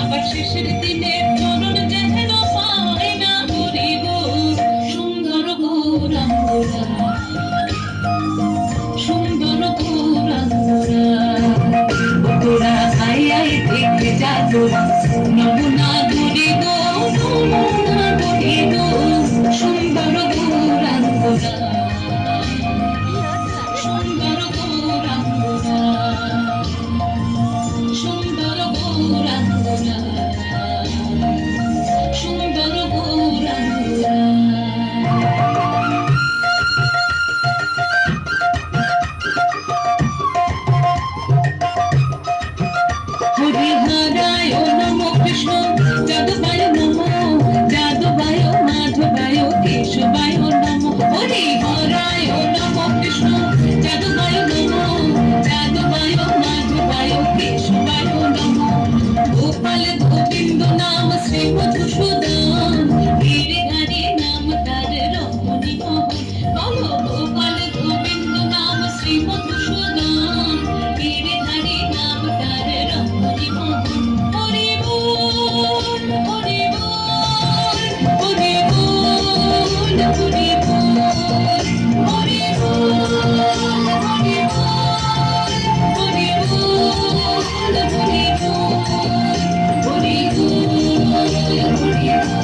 আবার শেষের দিনে চরণ যেন পায় না হরি গো সুন্দর গৌরাঙ্গরা সুন্দর গৌরাঙ্গরা তোরা আই আই দেখে যা তোরা নমুনা ধরি গো নমুনা ধরি গো সুন্দর গৌরাঙ্গরা সুন্দর গৌরাঙ্গরা সুন্দর গৌরাঙ্গরা সুন্দর গৌরাঙ্গরা হরিহরায় নম কৃষ্ণ যাদবায় নম যাদবায় মাধবায় কেশবায় নম হরিহরায় নম কৃষ্ণ যাদবায় নম যাদবায় মাধবায় কেশবায় নম গোপাল গোবিন্দ নাম শ্রী মধুসূদন গিরিধারী নাম তার রমণী মোহন বলো গোপাল গোবিন্দ নাম শ্রী মধুসূদন গিরিধারী নাম তার রমণী মোহন হরি বল হরি বল হরি বল হরি বল হরি বল হরি বল হরি বল হরি হরি বল